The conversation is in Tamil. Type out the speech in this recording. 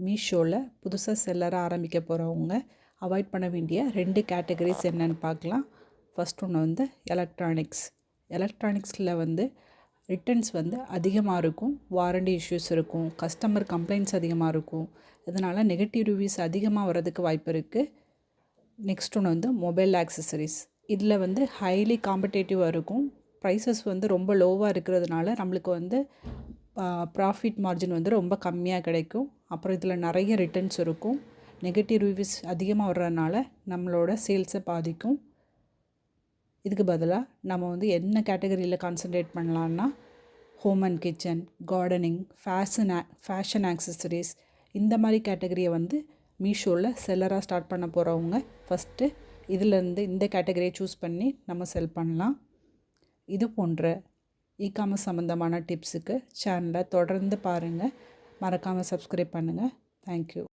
மீஷோவில் புதுசாக செல்லராக ஆரம்பிக்க போகிறவங்க அவாய்ட் பண்ண வேண்டிய 2 கேட்டகரிஸ் என்னென்னு பார்க்கலாம். ஃபஸ்ட் ஒன்று வந்து எலக்ட்ரானிக்ஸில் வந்து ரிட்டர்ன்ஸ் வந்து அதிகமாக இருக்கும், வாரண்டி இஷ்யூஸ் இருக்கும், கஸ்டமர் கம்ப்ளைண்ட்ஸ் அதிகமாக இருக்கும். இதனால் நெகட்டிவ் ரிவ்யூஸ் அதிகமாக வர்றதுக்கு வாய்ப்பு இருக்குது. நெக்ஸ்ட் ஒன்று வந்து மொபைல் ஆக்சசரிஸ். இதில் வந்து ஹைலி காம்படேட்டிவாக இருக்கும். ப்ரைஸஸ் வந்து ரொம்ப லோவாக இருக்கிறதுனால நம்மளுக்கு வந்து ப்ராஃபிட் மார்ஜின் வந்து ரொம்ப கம்மியாக கிடைக்கும். அப்புறம் இதில் நிறைய ரிட்டர்ன்ஸ் இருக்கும். நெகட்டிவ் ரிவ்யூஸ் அதிகமாக வர்றதுனால நம்மளோட சேல்ஸை பாதிக்கும். இதுக்கு பதிலாக நம்ம வந்து என்ன கேட்டகரியில் கான்சன்ட்ரேட் பண்ணலான்னா home and kitchen, gardening, fashion accessories இந்த மாதிரி கேட்டகரியை வந்து மீஷோவில் செல்லராக ஸ்டார்ட் பண்ண போகிறவங்க ஃபஸ்ட்டு இதிலேருந்து இந்த கேட்டகரியை சூஸ் பண்ணி நம்ம செல் பண்ணலாம். இது போன்ற இ-காமர்ஸ் சம்மந்தமான டிப்ஸுக்கு சேனலை தொடர்ந்து பாருங்கள். மறக்காமல் சப்ஸ்கிரைப் பண்ணுங்கள். தேங்க்யூ.